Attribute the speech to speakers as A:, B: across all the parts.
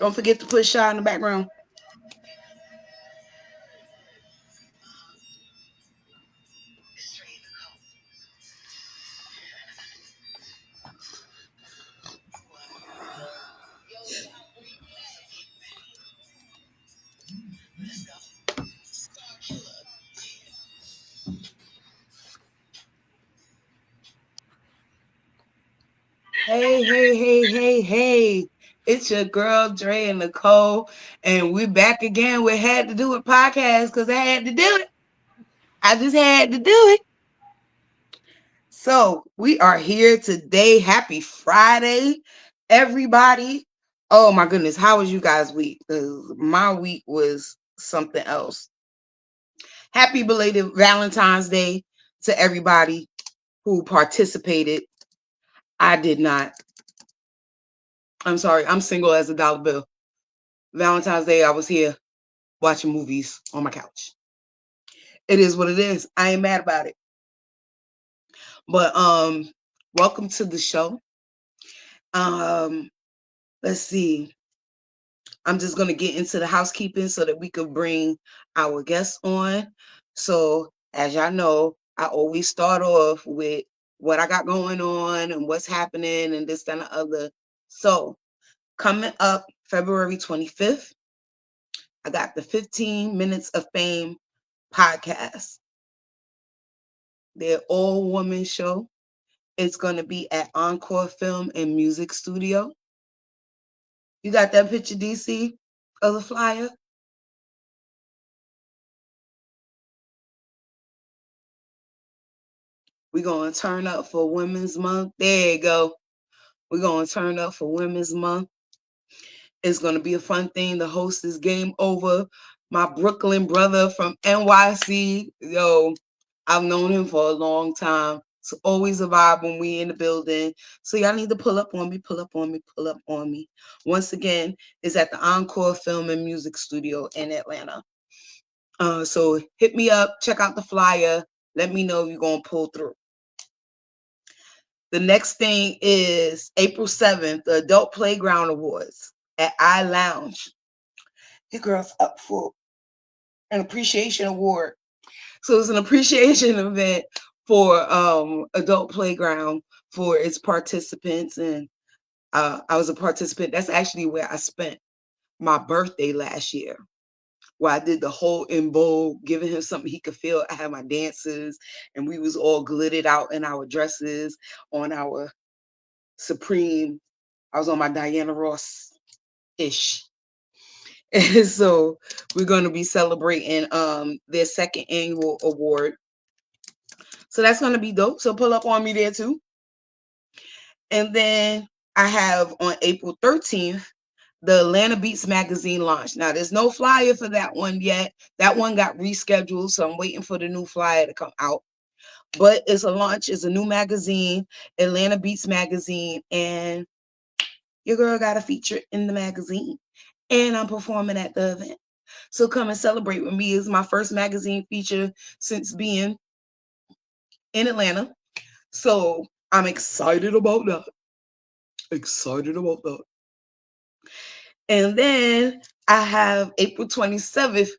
A: Don't forget to put Shy in the background. Hey, hey, hey, hey, hey. It's your girl Dre and Nicole, and we're back again with Had to Do It podcast because I had to do it. I just had to do it. So we are here today. Happy Friday, everybody. Oh my goodness, how was you guys' week? 'Cause my week was something else. Happy belated Valentine's Day to everybody who participated. I did not. I'm sorry. I'm single as a dollar bill. Valentine's Day, I was here watching movies on my couch. It is what it is. I ain't mad about it. But welcome to the show. Um, let's see. I'm just gonna get into the housekeeping so that we could bring our guests on. So as y'all know, I always start off with what I got going on and what's happening and this and the other. So coming up February 25th, I got the 15 Minutes of Fame podcast. Their all woman show. It's going to be at Encore Film and Music Studio. You got that picture, DC, of the flyer? We're going to turn up for Women's Month. There you go. We're going to turn up for Women's Month. It's going to be a fun thing. The host is Game Over. My Brooklyn brother from NYC. Yo, I've known him for a long time. It's always a vibe when we in the building. So y'all need to pull up on me, pull up on me, pull up on me. Once again, it's at the Encore Film and Music Studio in Atlanta. So hit me up, check out the flyer. Let me know if you're going to pull through. The next thing is April 7th, the Adult Playground Awards at I Lounge. Your girl's up for an appreciation award. So it's an appreciation event for Adult Playground for its participants. And I was a participant. That's actually where I spent my birthday last year, where I did the whole in bowl, giving him something he could feel. I had my dancers, and we was all glittered out in our dresses on our Supreme. I was on my Diana Ross-ish. And so we're going to be celebrating their second annual award. So that's going to be dope. So pull up on me there too. And then I have on April 13th, the Atlanta Beats magazine launch. Now, there's no flyer for that one yet. That one got rescheduled, so I'm waiting for the new flyer to come out. But it's a launch. It's a new magazine, Atlanta Beats magazine, and your girl got a feature in the magazine. And I'm performing at the event. So come and celebrate with me. It's my first magazine feature since being in Atlanta. So I'm excited about that. Excited about that. And then I have April 27th,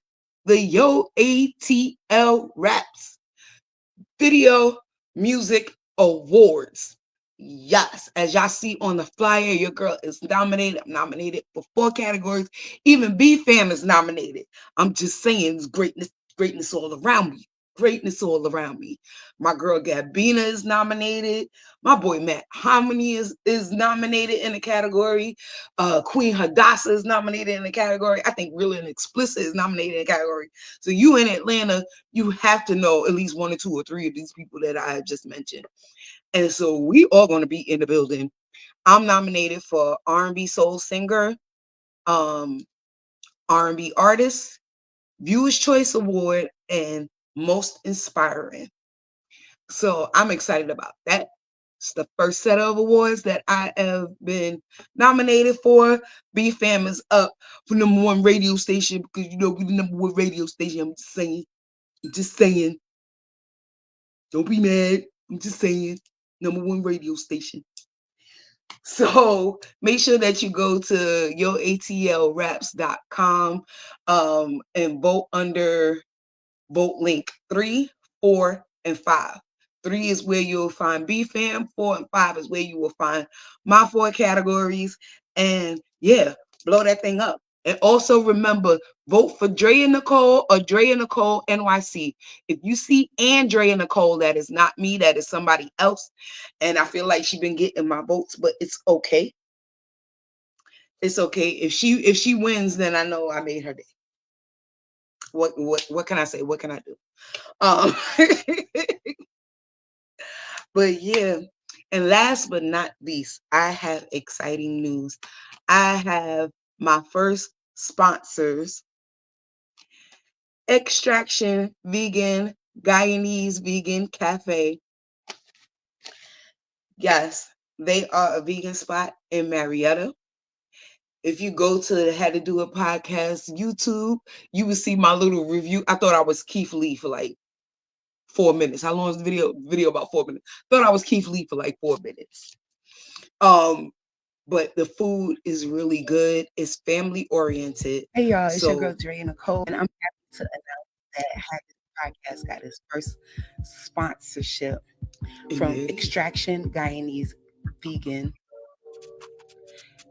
A: the Yo ATL Raps Video Music Awards. Yes, as y'all see on the flyer, your girl is nominated. I'm nominated for 4 categories. Even B-Fam is nominated. I'm just saying, it's greatness all around me. Greatness all around me. My girl Gabina is nominated. My boy Matt Harmony is nominated in the category. Queen Hadassah is nominated in the category. I think Real and Explicit is nominated in the category. So you in Atlanta, you have to know at least 1 or 2 or 3 of these people that I have just mentioned. And so we all going to be in the building. I'm nominated for R&B Soul Singer, R&B Artist, Viewers Choice Award, and Most Inspiring. So I'm excited about that. It's the first set of awards that I have been nominated for. B-Fam is up for #1 radio station because you know we the #1 radio station. I'm just saying. I'm just saying. Don't be mad. I'm just saying. #1 radio station. So make sure that you go to yoatlraps.com and vote under vote link 3, 4, and 5. 3 is where you'll find BFAM, 4 and 5 is where you will find my 4 categories. And yeah, blow that thing up. And also remember, vote for Drea Nicole or Drea Nicole NYC. If you see Andrea Nicole, that is not me, that is somebody else. And I feel like she's been getting my votes, but it's okay. It's okay. If she wins, then I know I made her day. What can I say? What can I do? Um But yeah, and last but not least, I have exciting news. I have my first sponsors, Extraction Vegan, Guyanese Vegan Cafe. Yes, they are a vegan spot in Marietta. If you go to the Had to Do It podcast YouTube, you will see my little review. I thought I was Keith Lee for like 4 minutes. How long is the video? Video about 4 minutes. Thought I was Keith Lee for like 4 minutes. Um, but the food is really good. It's family oriented.
B: Hey y'all, it's your
A: So
B: girl Dre Nicole, and I'm happy to announce that Had Podcast got its first sponsorship from
A: yeah,
B: Extraction Guyanese Vegan.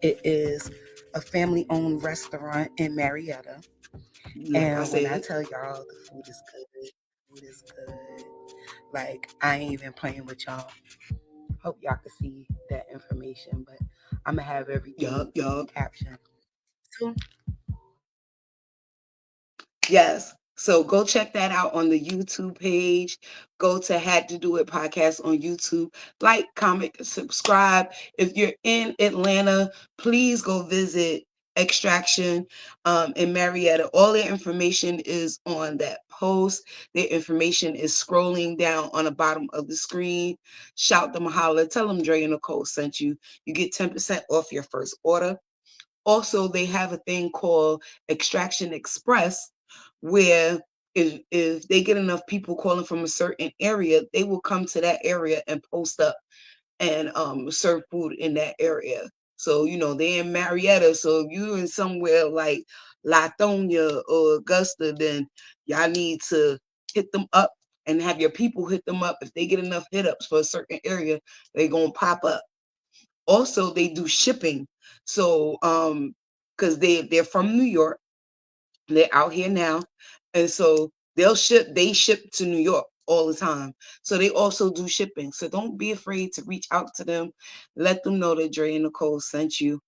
B: It is a family-owned restaurant in Marietta,
A: like I
B: and when
A: said,
B: I tell y'all the food is good, the food is good. Like I ain't even playing with y'all. Hope y'all can see that information, but I'm gonna have everything
A: yup.
B: captioned. So
A: Yes. So go check that out on the YouTube page. Go to Had to Do It podcast on YouTube. Like, comment, subscribe. If you're in Atlanta, please go visit Extraction in Marietta. All their information is on that post. Their information is scrolling down on the bottom of the screen. Shout them, holler, tell them Dre and Nicole sent you. You get 10% off your first order. Also, they have a thing called Extraction Express, where if they get enough people calling from a certain area, they will come to that area and post up and serve food in that area. So they're in Marietta. So if you're in somewhere like Latonia or Augusta, then y'all need to hit them up and have your people hit them up. If they get enough hit ups for a certain area, they're gonna pop up. Also, they do shipping. So because they're from New York, they're out here now, and so they ship to New York all the time. So they also do shipping. So don't be afraid to reach out to them. Let them know that Dre and Nicole sent you.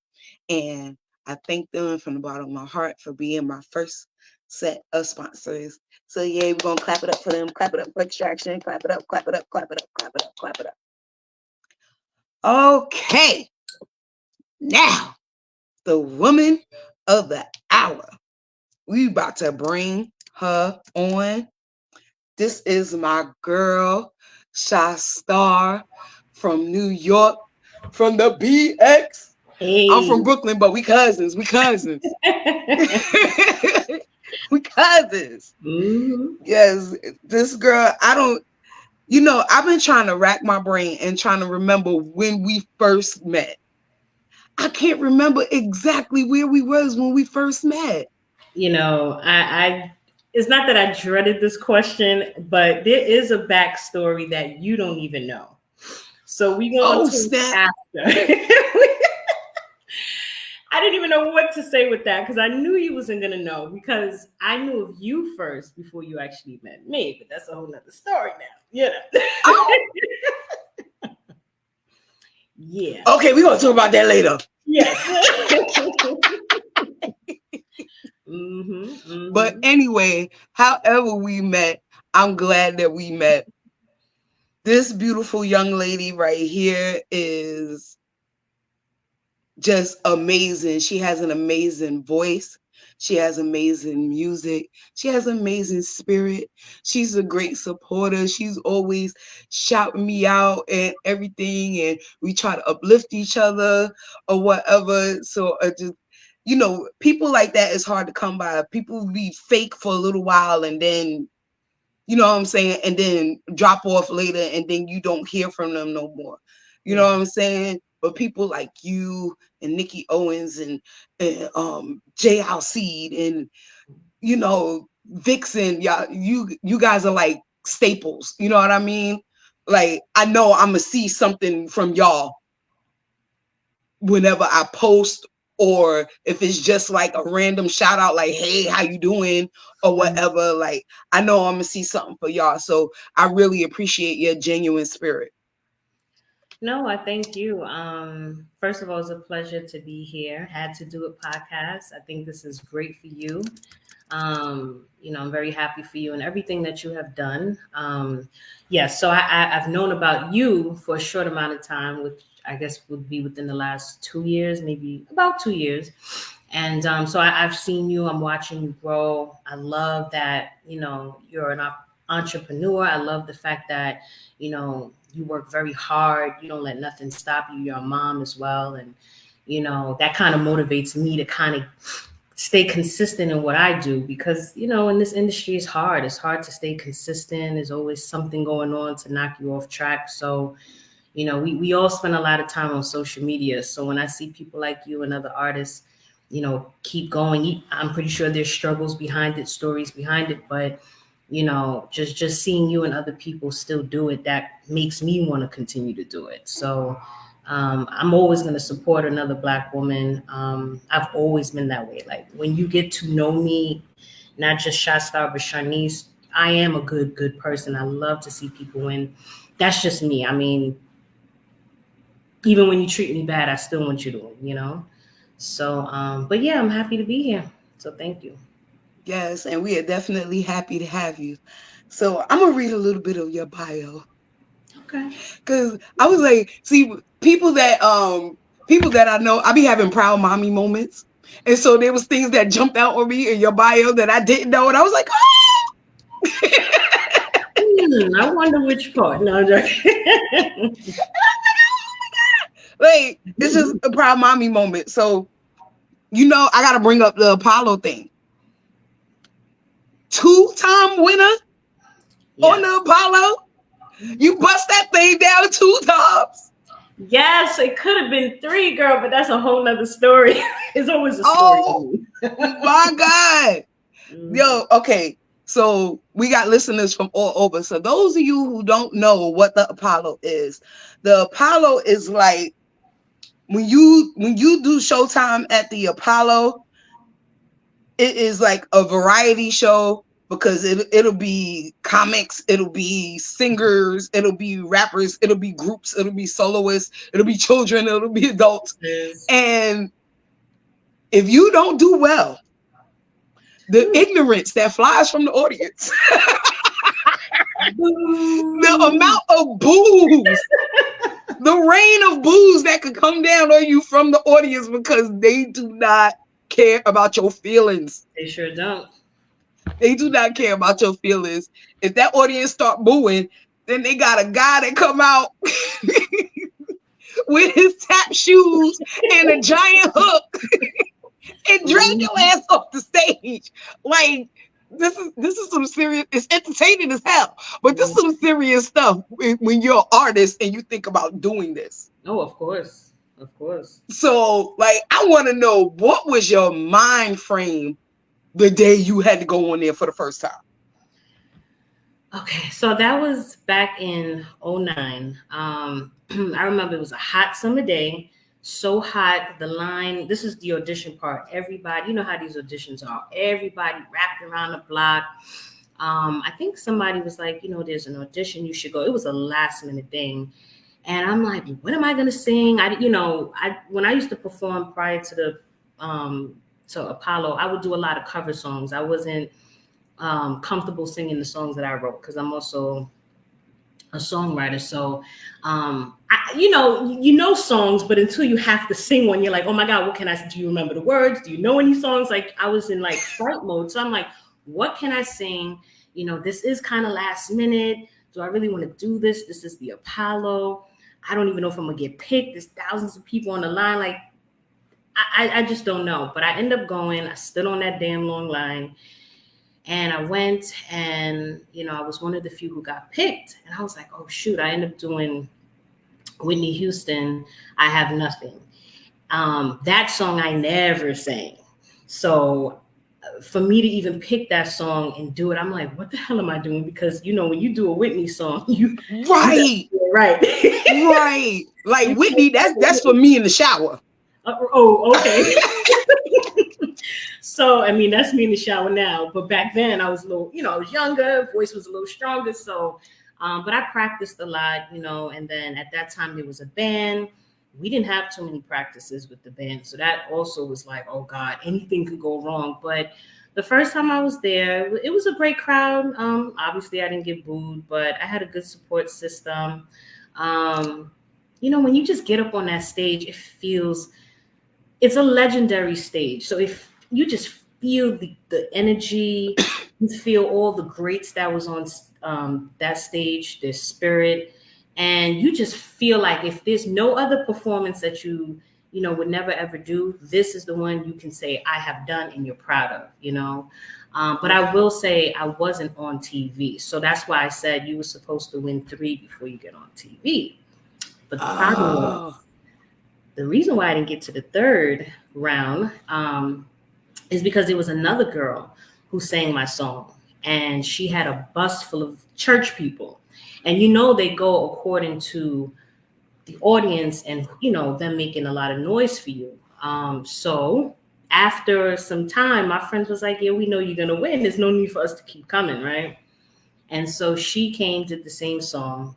A: And I thank them from the bottom of my heart for being my first set of sponsors. So yeah, we're gonna clap it up for them, clap it up for Extraction, clap it up, clap it up, clap it up, clap it up, clap it up. Okay. Now, the woman of the hour. We about to bring her on. This is my girl, Shy Star from New York, from the BX. I'm
C: Hey.
A: from Brooklyn, but we cousins. We cousins. We cousins. Yes, this girl, I've been trying to rack my brain and trying to remember when we first met. I can't remember exactly where we was when we first met.
C: I it's not that I dreaded this question, but there is a backstory that you don't even know. So we going
A: Oh,
C: to
A: snap.
C: after. I didn't even know what to say with that because I knew you wasn't gonna know because I knew of you first before you actually met me. But that's a whole nother story now.
A: Oh.
C: Yeah.
A: Okay, we're gonna talk about that later.
C: Yes.
A: But anyway, however we met, I'm glad that we met. This beautiful young lady right here is just amazing. She has an amazing voice. She has amazing music. She has amazing spirit. She's a great supporter. She's always shouting me out and everything. And we try to uplift each other or whatever. So just, people like that is hard to come by. People be fake for a little while and then, you know what I'm saying? And then drop off later and then you don't hear from them no more. You know what I'm saying? but people like you and Nikki Owens and Jay Alcide and Vixen, y'all, you guys are like staples. You know what I mean? Like I know I'm gonna see something from y'all whenever I post, or if it's just like a random shout out, like, hey, how you doing? Or whatever. Like, I know I'm gonna see something for y'all. So I really appreciate your genuine spirit.
C: No, I thank you. First of all, it's a pleasure to be here. Had to do a podcast. I think this is great for you. I'm very happy for you and everything that you have done. Yes, so I've known about you for a short amount of time, which I guess would be within the last 2 years, maybe about 2 years. And so I've seen you, I'm watching you grow. I love that, you're an entrepreneur. I love the fact that, you work very hard. You don't let nothing stop you. You're a mom as well. And, that kind of motivates me to kind of stay consistent in what I do, because in this industry it's hard to stay consistent. There's always something going on to knock you off track. So we all spend a lot of time on social media. So when I see people like you and other artists keep going, I'm pretty sure there's struggles behind it, stories behind it, but just seeing you and other people still do it, that makes me want to continue to do it. So I'm always going to support another Black woman. I've always been that way. Like when you get to know me, not just Shot Star, but Sharnice, I am a good person. I love to see people win. That's just me. I mean, even when you treat me bad, I still want you to win, So, but yeah, I'm happy to be here. So thank you.
A: Yes, and we are definitely happy to have you. So I'm gonna read a little bit of your bio.
C: Okay.
A: Cause I was like, see, people that I know, I be having proud mommy moments. And so there was things that jumped out on me in your bio that I didn't know. And I was like, oh,
C: I wonder which part. No, I'm joking.
A: like, it's just a proud mommy moment. So, I got to bring up the Apollo thing. 2-time winner on the Apollo. You bust that thing down 2 times.
C: Yes, it could have been 3, girl, but that's a whole nother story. It's always a story.
A: Oh, my God. Yo, okay. So we got listeners from all over. So those of you who don't know what the Apollo is, the Apollo is like when you do Showtime at the Apollo, it is like a variety show, because it'll be comics, it'll be singers, it'll be rappers, it'll be groups, it'll be soloists, it'll be children, it'll be adults. And if you don't do well, the ignorance that flies from the audience, the amount of boos, the rain of boos that could come down on you from the audience, because they do not care about your feelings.
C: They sure don't.
A: They do not care about your feelings. If that audience start booing, then they got a guy that come out with his tap shoes and a giant hook and drag your ass off the stage. Like, this is some serious, it's entertaining as hell, but this is some serious stuff when you're an artist and you think about doing this.
C: Oh, of course. Of course.
A: So, like, I want to know, what was your mind frame the day you had to go on there for the first time?
C: Okay, so that was back in 2009. I remember it was a hot summer day, so hot, the line, this is the audition part. Everybody, you know how these auditions are, everybody wrapped around the block. I think somebody was like, there's an audition, you should go. It was a last minute thing. And I'm like, what am I going to sing? When I used to perform prior to the to Apollo, I would do a lot of cover songs. I wasn't comfortable singing the songs that I wrote, because I'm also a songwriter. So, you know songs, but until you have to sing one, you're like, oh my God, what can I? Do you remember the words? Do you know any songs? Like, I was in like fright mode. So I'm like, what can I sing? This is kind of last minute. Do I really want to do this? This is the Apollo. I don't even know if I'm gonna get picked. There's thousands of people on the line. Like, I just don't know. But I end up going. I stood on that damn long line. And I went, and, I was one of the few who got picked. And I was like, oh, shoot, I ended up doing Whitney Houston, I Have Nothing. That song I never sang. So for me to even pick that song and do it, I'm like, what the hell am I doing? Because when you do a Whitney song, you got to
A: Right.
C: do it right.
A: Right. Like
C: You
A: Whitney, that's for me in the shower.
C: oh, okay. So I mean, that's me in the shower now. But back then, I was a little, I was younger, voice was a little stronger. So, but I practiced a lot, and then at that time there was a band. We didn't have too many practices with the band, so that also was like, oh God, anything could go wrong. But the first time I was there, it was a great crowd. Obviously, I didn't get booed, but I had a good support system. Um, when you just get up on that stage, it's a legendary stage. So if you just feel the energy, you feel all the greats that was on that stage, their spirit, and you just feel like if there's no other performance that you would never ever do, this is the one you can say I have done and you're proud of. But I will say I wasn't on TV, so that's why I said you were supposed to win 3 before you get on TV. But the problem was,
A: Oh.
C: the reason why I didn't get to the third round is because there was another girl who sang my song, and she had a bus full of church people, and they go according to the audience and them making a lot of noise for you. So after some time, my friends was like, "Yeah, we know you're gonna win. There's no need for us to keep coming, right?" And so she came, did the same song,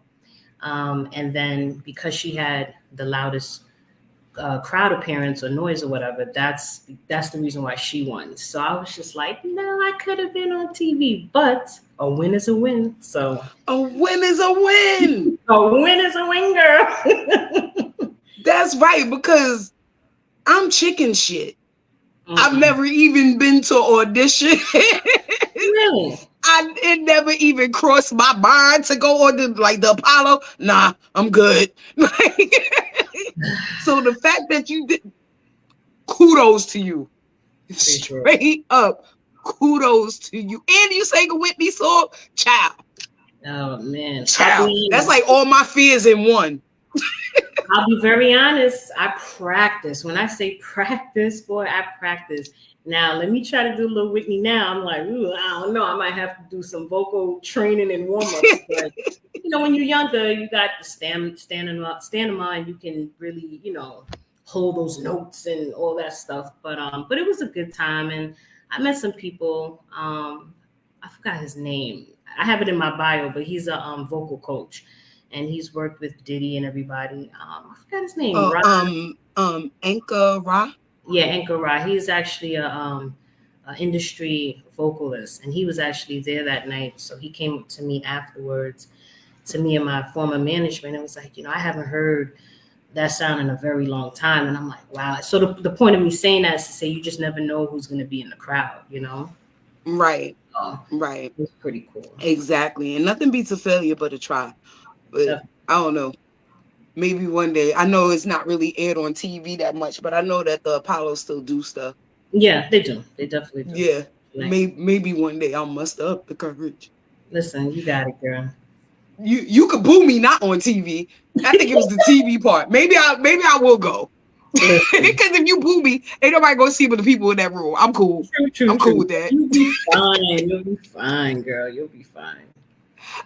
C: and then because she had the loudest crowd appearance or noise or whatever, that's the reason why she won. So I was just like, no, I could have been on TV, but a win is a win. So
A: A win is a win.
C: a win is a win, girl.
A: That's right, because I'm chicken shit. I've
C: Mm-mm.
A: never even been to audition.
C: Really?
A: It never even crossed my mind to go on the Apollo. Nah, I'm good. So the fact that you did, kudos to you. Straight up, kudos to you. And you sang a Whitney song, child.
C: Oh man,
A: Child. That's like all my fears in one.
C: I'll be very honest. I practice. When I say practice, boy, I practice. Now, let me try to do a little Whitney now. I'm like, ooh, I don't know. I might have to do some vocal training and warm ups. But, when you're younger, you got the stamina, and you can really, hold those notes and all that stuff. But it was a good time. And I met some people. I forgot his name. I have it in my bio, but he's a vocal coach. And he's worked with Diddy and everybody. I forgot his name.
A: Anchor Ra.
C: Yeah, Anchor Ra. He's actually a industry vocalist, and he was actually there that night. So he came up to me afterwards, to me and my former management, and was like, I haven't heard that sound in a very long time. And I'm like, wow. So the point of me saying that is to say you just never know who's going to be in the crowd,
A: Right.
C: So
A: Right.
C: it was pretty cool.
A: Exactly. And nothing beats a failure but a try. But I don't know. Maybe one day. I know it's not really aired on TV that much, but I know that the Apollos still do stuff.
C: Yeah, they do. They definitely do.
A: Yeah. Maybe one day I'll muster up the courage.
C: Listen, you got it, girl.
A: You could boo me not on TV. I think it was the TV part. Maybe I will go. Because if you boo me, ain't nobody gonna see but the people in that room. I'm cool.
C: True,
A: I'm cool with that.
C: You'll be fine. You'll be fine, girl. You'll be fine.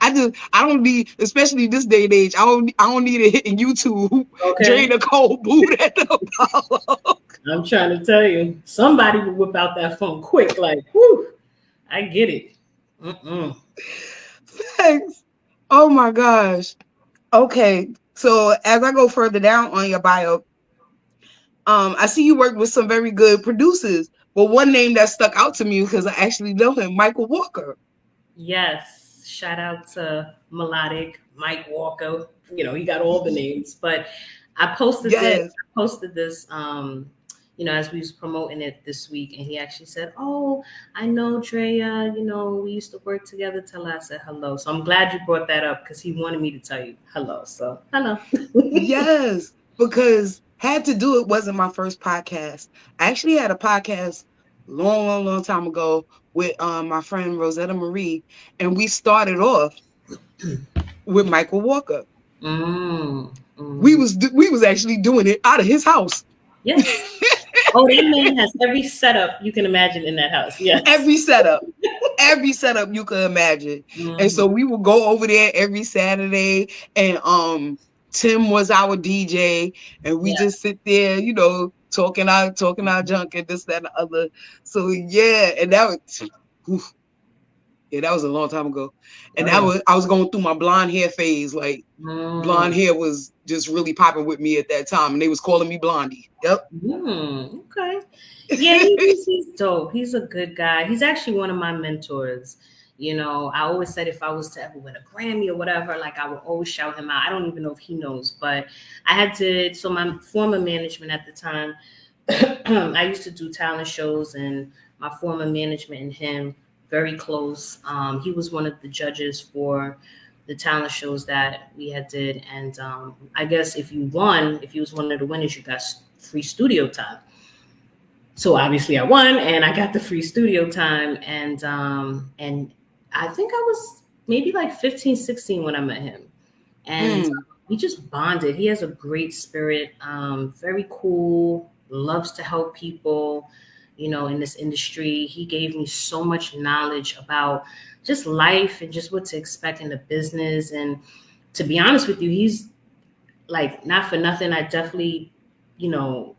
A: I don't need, especially this day and age, I don't need it hitting YouTube. Okay. Drain a cold boot at the Apollo.
C: I'm trying to tell you, somebody will whip out that phone quick, like, whoo, I get it.
A: Thanks. Oh my gosh. Okay. So as I go further down on your bio, I see you work with some very good producers, but one name that stuck out to me because I actually know him, Michael Walker.
C: Yes. Shout out to Melodic, Mike Walker. He got all the names, but I posted this, as we was promoting it this week, and he actually said, "Oh, I know Drea, we used to work together till I said hello." So I'm glad you brought that up because he wanted me to tell you hello. So hello.
A: Yes, because Had to Do It wasn't my first podcast. I actually had a podcast long time ago with my friend Rosetta Marie, and we started off with Michael Walker. We
C: Mm.
A: was actually doing it out of his house.
C: Yes. Oh, that man has every setup you can imagine in that house. Yes.
A: Every setup. Every setup you could imagine. And
C: Hmm.
A: so we would go over there every Saturday, and Tim was our DJ, and we
C: Yeah.
A: just sit there, talking our junk and this, that, and the other. So yeah, and that was oof, yeah, that was a long time ago. And
C: Oh yeah.
A: I was going through my blonde hair phase. Like blonde
C: Mm.
A: hair was just really popping with me at that time, and they was calling me Blondie. Yep.
C: Okay. Yeah, he's dope. He's a good guy. He's actually one of my mentors. You know, I always said if I was to ever win a Grammy or whatever, like I would always shout him out. I don't even know if he knows, but I had to. So my former management at the time, I used to do talent shows, and my former management and him very close. He was one of the judges for the talent shows that we had did, and I guess if you won, if you was one of the winners, you got free studio time. So obviously I won, and I got the free studio time, and I think I was maybe like 15, 16 when I met him, and
A: Mm.
C: we just bonded. He has a great spirit, very cool, loves to help people, you know, in this industry. He gave me so much knowledge about just life and just what to expect in the business. And to be honest with you, he's like, not for nothing, I definitely, you know,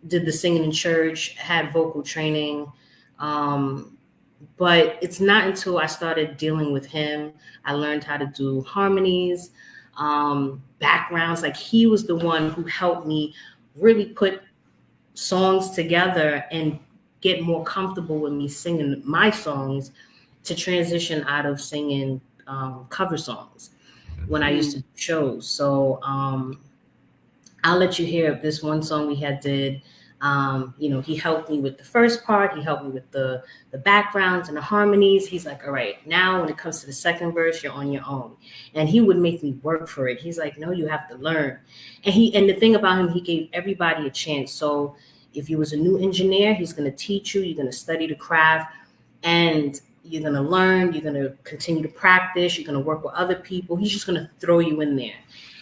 C: did the singing in church, had vocal training. Um, but it's not until I started dealing with him, I learned how to do harmonies, backgrounds. Like he was the one who helped me really put songs together and get more comfortable with me singing my songs to transition out of singing cover songs when I used to
A: Mm.
C: do shows. So I'll let you hear of this one song we had did. You know, he helped me with the first part. He helped me with the backgrounds and the harmonies. He's like, all right, now when it comes to the second verse, you're on your own. And he would make me work for it. He's like, no, you have to learn. And the thing about him, he gave everybody a chance. So if you was a new engineer, he's gonna teach you, you're gonna study the craft, and you're gonna learn, you're gonna continue to practice, you're gonna work with other people. He's just gonna throw you in there.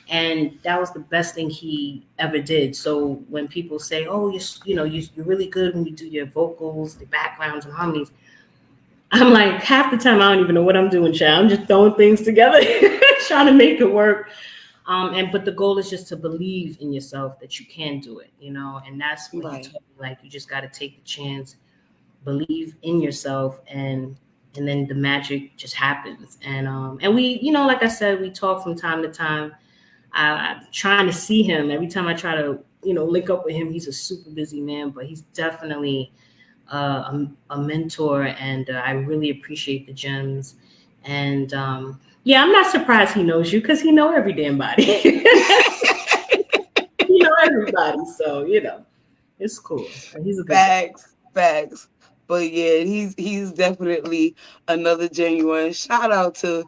C: And that was the best thing he ever did. So when people say, "Oh, you're really good when you do your vocals, the backgrounds and harmonies," I'm like, half the time I don't even know what I'm doing, child. I'm just throwing things together, trying to make it work. And but the goal is just to believe in yourself that you can do it, you know. And that's what he
A: Right.
C: told me. Like, you just got to take the chance, believe in yourself, and then the magic just happens. And we, you know, like I said, we talk from time to time. I'm trying to see him every time I try to, you know, link up with him. He's a super busy man, but he's definitely a mentor, and I really appreciate the gems. And yeah, I'm not surprised he knows you because he know every damn body. He know everybody, so you know it's cool. He's a good guy.
A: Facts, facts. But yeah, he's definitely another genuine. Shout out to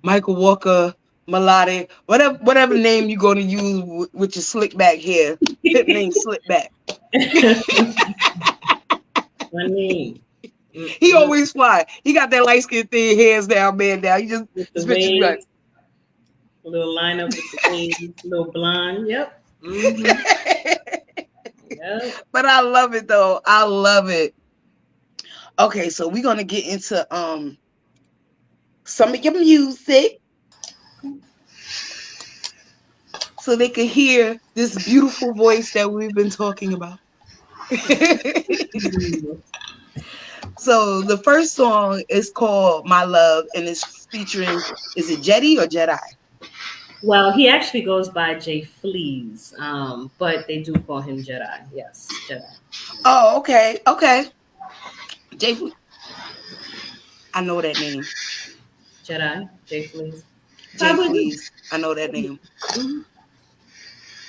A: Michael Walker, Melodic, whatever name you're gonna use with your slick back hair. His name Slick Back.
C: Funny.
A: He
C: Mm-mm.
A: always fly. He got that light skin thin hands down, man down. He just
C: With the
A: his pictures be like.
C: waves, a little lineup with the waves, a little blonde. Yep. Mm-hmm. Yep.
A: But I love it though. I love it. Okay, so we're gonna get into some of your music so they can hear this beautiful voice that we've been talking about. So the first song is called My Love, and it's featuring, is it Jetty or Jedi?
C: Well, he actually goes by Jay Fleas, but they do call him Jedi. Yes, Jedi.
A: Oh, okay, okay. Jay, I know that name.
C: Jedi. Jay Fleas.
A: Jay
C: Probably do.
A: Fleas. I know that name.
C: Mhm.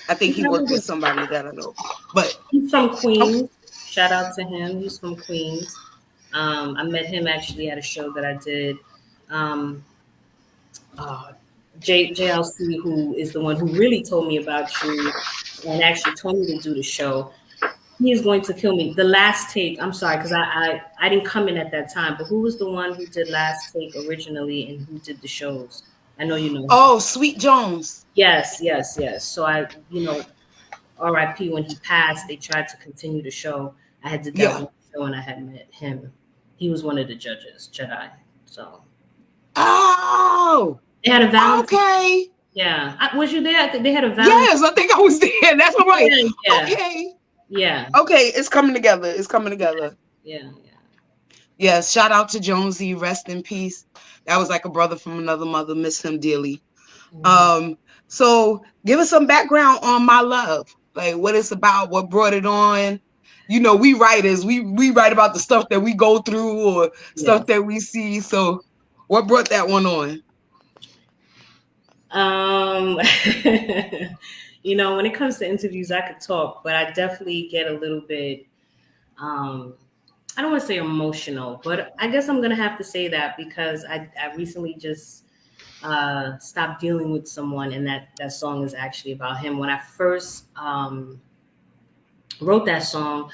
A: I
C: He
A: think he
C: probably
A: worked with
C: do.
A: somebody that I know. But
C: He's from
A: okay.
C: Queens. Shout out to him. He's from Queens. I met him actually at a show that I did. Um, uh, JLC, who is the one who really told me about you and actually told me to do the show. He is going to kill me. The last take. I'm sorry because I didn't come in at that time. But who was the one who did last take originally and who did the shows I know you know him.
A: Oh, Sweet Jones.
C: Yes, yes, yes. So I, R.I.P. When he passed, they tried to continue the show. I had did that
A: Yeah.
C: one show and I had met him. He was one of the judges, Jedi. So
A: Oh,
C: they had a Valentine.
A: okay.
C: Yeah, was you there? I think they had a Valentine.
A: Yes, I think I was there. That's right.
C: Yeah, yeah,
A: Okay.
C: yeah,
A: Okay, it's coming together. It's coming together.
C: yeah,
A: Yes, shout out to Jonesy. Rest in peace. That was like a brother from another mother. Miss him dearly.
C: yeah.
A: Um, so give us some background on My Love. Like what it's about, what brought it on. You know, we writers, we write about the stuff that we go through or stuff
C: Yes.
A: that we see. So what brought that one on?
C: Um, when it comes to interviews, I could talk, but I definitely get a little bit. Um, I don't want to say emotional, but I guess I'm gonna have to say that because I recently just stopped dealing with someone, and that song is actually about him. When I first wrote that song,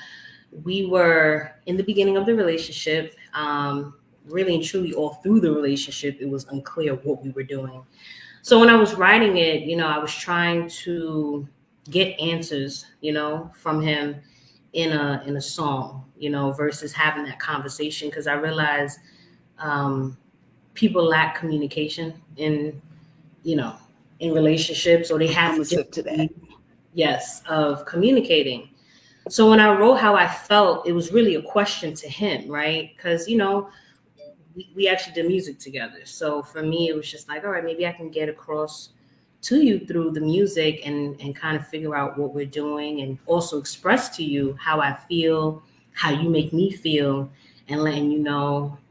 C: we were in the beginning of the relationship. Really and truly, all through the relationship, it was unclear what we were doing. So when I was writing it, I was trying to get answers, from him in a song, versus having that conversation because I realized um, people lack communication you know, in relationships, or they
A: I'm
C: have
A: gonna sip to that.
C: difficulty, yes, of communicating. So when I wrote how I felt, it was really a question to him, right? Because we actually did music together. So for me, it was just like, all right, maybe I can get across to you through the music and kind of figure out what we're doing and also express to you how I feel, how you make me feel, and letting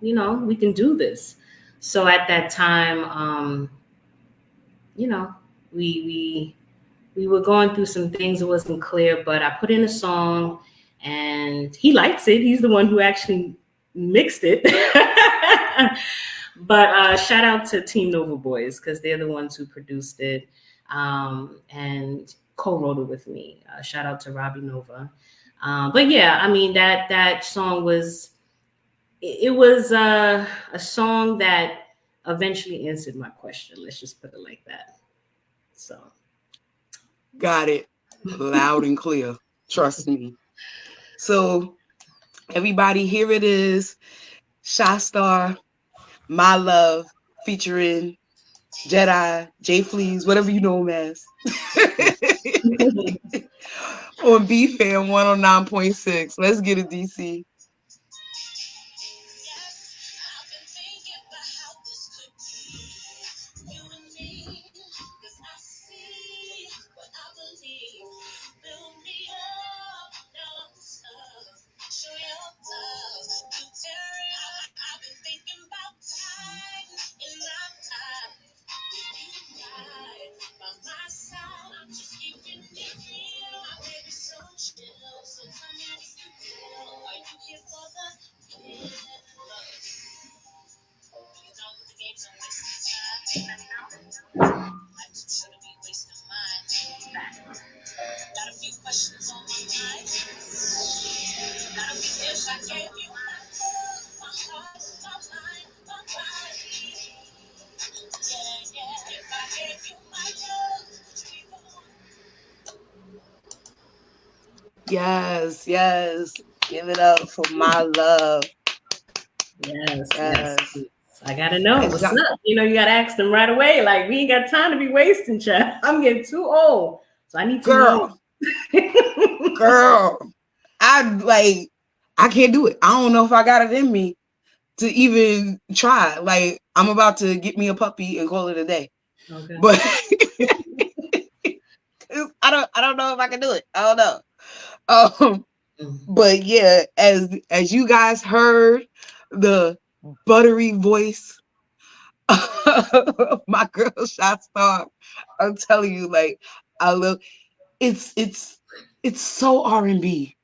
C: we can do this. So at that time, you know, we we were going through some things. It wasn't clear, but I put in a song and he likes it. He's the one who actually mixed it. But shout out to Team Nova Boys because they're the ones who produced it and co-wrote it with me. Shout out to Robbie Nova. But yeah, I mean that song was it was a song that eventually answered my question. Let's just put it like that. So
A: Got it. Loud and clear. Trust me. So everybody, here it is. Shot Star, My Love, featuring Jedi, J Fleas, whatever you know him as. On B Fam 109.6. Let's get it, DC. Yes, yes. Give it up for My Love.
C: yes, yes.
A: Yes.
C: I gotta know what's
A: Exactly.
C: up. You gotta ask them right away. Like we ain't got time to be wasting, chat. I'm getting too old, so I need to know.
A: Girl, girl. I can't do it. I don't know if I got it in me to even try. Like, I'm about to get me a puppy and call it a day.
C: Okay.
A: But I don't know if I can do it. I don't know. But yeah, as you guys heard, the buttery voice of my girl Shot Star, I'm telling you, like, I love it's so R&B.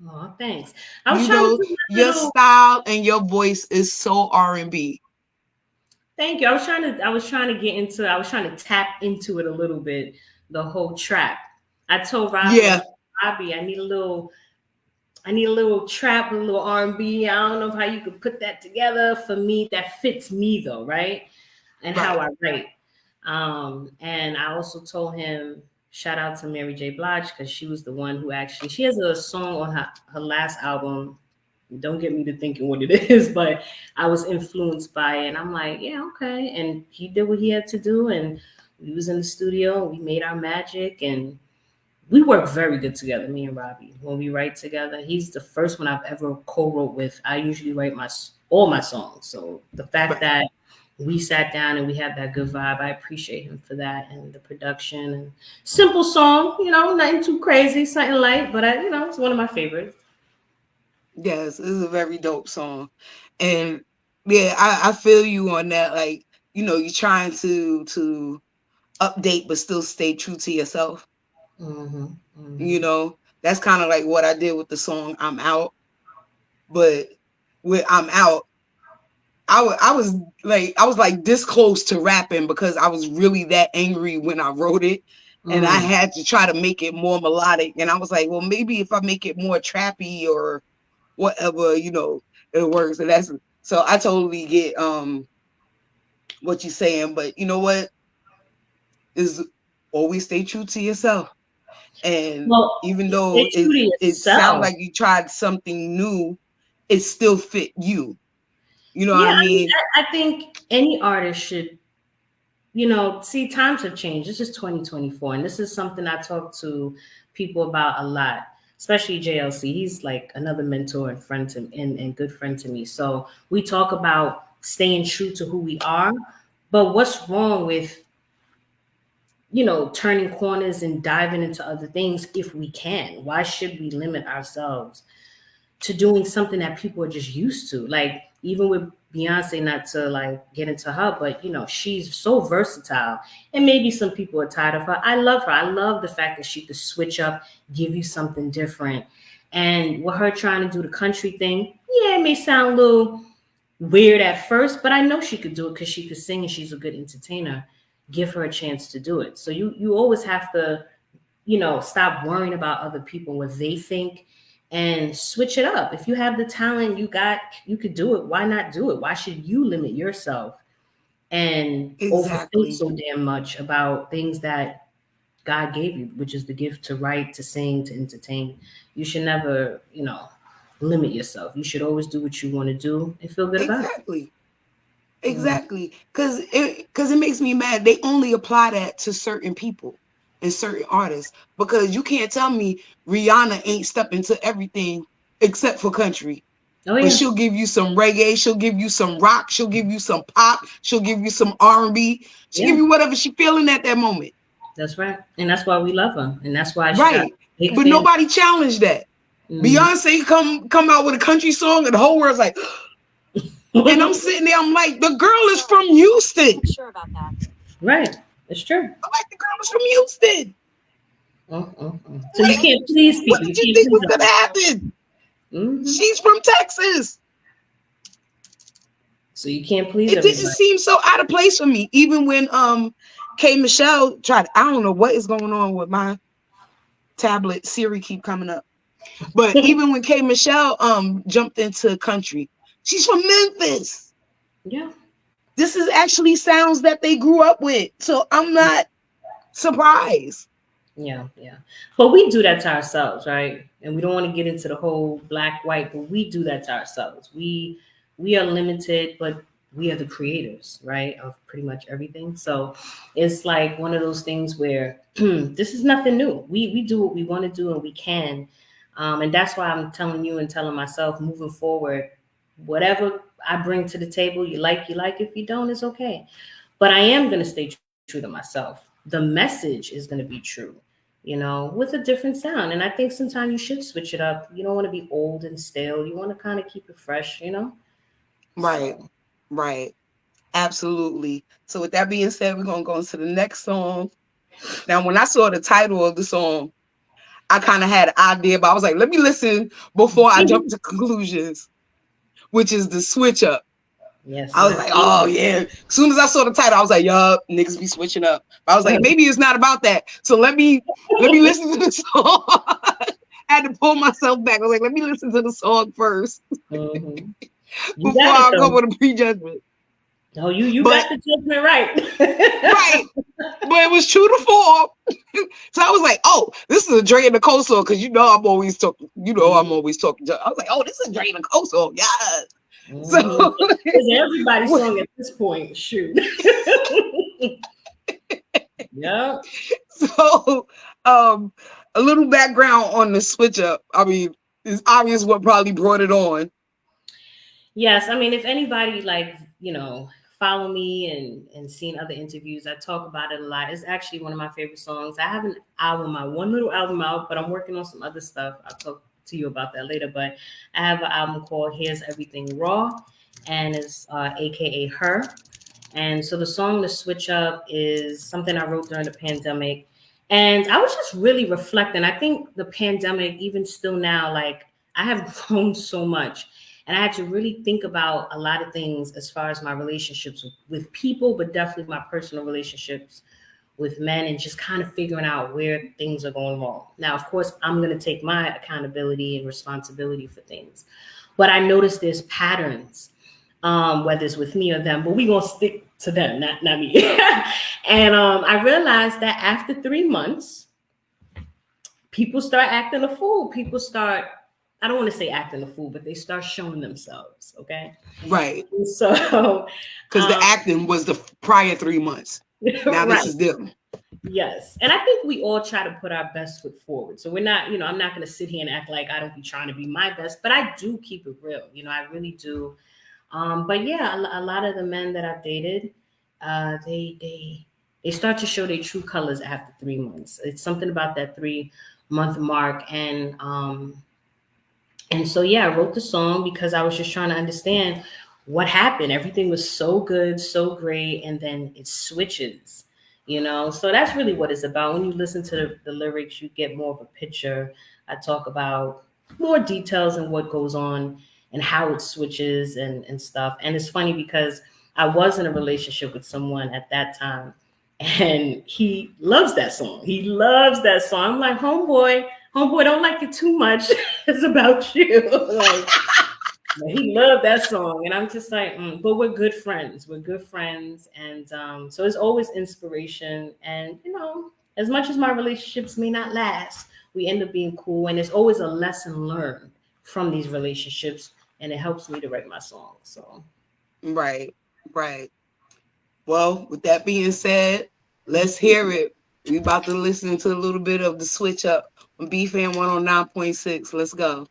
C: Oh, thanks. I was
A: You
C: trying to
A: know,
C: do my
A: your
C: little.
A: style and your voice is so R&B.
C: Thank you. I was trying to get into. I was trying to tap into it a little bit. The whole track. I told Robbie,
A: Yeah,
C: Robbie, I need a little trap, a little R&B. I don't know how you could put that together for me. That fits me though, right? and how
A: Right.
C: I write. And I also told him, shout out to Mary J. Blige, because she was the one who actually, she has a song on her last album. Don't get me to thinking what it is, but I was influenced by it. And I'm like, yeah, okay. And he did what he had to do. And we was in the studio, we made our magic, and we work very good together, me and Robbie. When we write together, he's the first one I've ever co-wrote with. I usually write all my songs. So the fact
A: Right.
C: that we sat down and we had that good vibe, I appreciate him for that, and the production and simple song, nothing too crazy, something light, but it's one of my favorites.
A: Yes, this is a very dope song. And yeah, I feel you on that. Like, you're trying to update but still stay true to yourself.
C: Mm-hmm,
A: You
C: mm-hmm.
A: know, that's kind of like what I did with the song I'm Out. But with I'm Out, I was like this close to rapping because I was really that angry when I wrote it. And I
C: Mm.
A: had to try to make it more melodic. And I was like, well, maybe if I make it more trappy or whatever, it works. And that's so I totally get what you're saying, but you know what is always stay true to yourself. And
C: Well,
A: even
C: stay
A: though
C: true
A: it
C: to
A: it sounds
C: yourself.
A: like you tried something new, it still fit you. You know what
C: Yeah,
A: I
C: I mean,
A: mean?
C: I think any artist should, see, times have changed. This is 2024, and this is something I talk to people about a lot, especially JLC. He's like another mentor and friend to and good friend to me. So we talk about staying true to who we are, but what's wrong with, turning corners and diving into other things if we can? Why should we limit ourselves to doing something that people are just used to? Like even with Beyonce, not to like get into her, but she's so versatile. And maybe some people are tired of her. I love her. I love the fact that she could switch up, give you something different. And with her trying to do the country thing, yeah, it may sound a little weird at first, but I know she could do it because she could sing and she's a good entertainer. Give her a chance to do it. So you always have to, stop worrying about other people, what they think, and switch it up. If you have the talent you could do it. Why not do it? Why should you limit yourself and overthink
A: Exactly.
C: so damn much about things that God gave you, which is the gift to write, to sing, to entertain? You should never, limit yourself. You should always do what you want to do and feel good about it.
A: Exactly.
C: Mm.
A: Exactly. Cause it makes me mad. They only apply that to certain people and certain artists. Because you can't tell me Rihanna ain't stepping to everything except for country.
C: Oh
A: But
C: yeah,
A: she'll give you some reggae, she'll give you some rock, she'll give you some pop, she'll give you some R&B, she'll give
C: yeah,
A: you whatever she feeling at that moment.
C: that's right. And that's why we love her, and that's why she got
A: Right.
C: a big
A: But
C: fan.
A: nobody challenged that.
C: Mhm.
A: Beyonce come out with a country song and the whole world's like, and I'm sitting there, I'm like, the girl is from Houston.
C: Right, it's true.
A: I'm like, the girl is from Houston.
C: So
A: What,
C: you can't please
A: what
C: people. You
A: did you
C: can't
A: think
C: please
A: was gonna
C: everybody.
A: happen?
C: Hmm.
A: She's from Texas.
C: So you can't please
A: It didn't
C: everybody.
A: seem so out of place for me. Even when K Michelle tried, I don't know what is going on with my tablet. Siri keep coming up. But even when K Michelle jumped into country, she's from Memphis.
C: Yeah,
A: This is actually sounds that they grew up with. So I'm not surprised.
C: yeah. But we do that to ourselves, right? And we don't want to get into the whole black white, but we do that to ourselves. We are limited, but we are the creators, right, of pretty much everything. So it's like one of those things where this is nothing new. We do what we want to do and we can. And that's why I'm telling you and telling myself moving forward, whatever I bring to the table, you like, you like. If you don't, it's okay. But I am going to stay true to myself. The message is going to be true, with a different sound. And I think sometimes you should switch it up. You don't want to be old and stale. You want to kind of keep it fresh.
A: Right,
C: So,
A: right. Absolutely. So with that being said, we're gonna go into the next song. Now, when I saw the title of the song, I kind of had an idea, but I was like, let me listen before I jump to conclusions, which is the switch up.
C: yes,
A: I
C: my
A: was like, oh
C: favorite.
A: yeah. As soon as I saw the title, I was like, yup, niggas be switching up. But I was like, maybe it's not about that. So let me listen to the song. I had to pull myself back. I was like, let me listen to the song first
C: Hmm. You
A: before
C: got it
A: I go
C: though.
A: with a prejudgment.
C: Oh, you
A: But
C: got the judgment right.
A: right, but it was true to form. So I was like, "Oh, this is a Dre and Nicole song," because I'm always talking. I'm always talking. I was like, "Oh, this is a Dre and Nicole song." Yeah.
C: Mm-hmm.
A: So,
C: It's everybody's song at this point. Shoot. Yep.
A: so, a little background on the switch up. I mean, it's obvious what probably brought it on.
C: Yes, I mean, if anybody follow me and seen other interviews, I talk about it a lot. It's actually one of my favorite songs. I have an album out, one little album out, but I'm working on some other stuff. I'll talk to you about that later. But I have an album called "Here's Everything Raw," and it's AKA Her. And so the song "The Switch Up" is something I wrote during the pandemic. And I was just really reflecting. I think the pandemic, even still now, like I have grown so much. And I had to really think about a lot of things as far as my relationships with people, but definitely my personal relationships with men and just kind of figuring out where things are going wrong. Now, of course, I'm going to take my accountability and responsibility for things. But I noticed there's patterns, whether it's with me or them, but we're going to stick to them, not me. And I realized that after 3 months, people start acting a fool. People start, I don't want to say acting a fool, but they start showing themselves. Okay.
A: Right.
C: So,
A: because the acting was the prior 3 months. Now
C: right.
A: this is them.
C: Yes. And I think we all try to put our best foot forward. So we're not, I'm not going to sit here and act like I don't be trying to be my best, but I do keep it real. I really do. But yeah, a lot of the men that I've dated, they start to show their true colors after 3 months. It's something about that 3-month mark. And so, yeah, I wrote the song because I was just trying to understand what happened. Everything was so good, so great, and then it switches, So that's really what it's about. When you listen to the lyrics, you get more of a picture. I talk about more details and what goes on and how it switches and stuff. And it's funny because I was in a relationship with someone at that time, and he loves that song. He loves that song. I'm like, homeboy, don't like it too much. It's about you. Like, he loved that song, and I'm just like, but we're good friends. We're good friends, and so it's always inspiration. And as much as my relationships may not last, we end up being cool, and there's always a lesson learned from these relationships, and it helps me to write my songs. So,
A: right. Well, with that being said, let's hear it. We about to listen to a little bit of the switch up on BFAN 109.6. Let's go.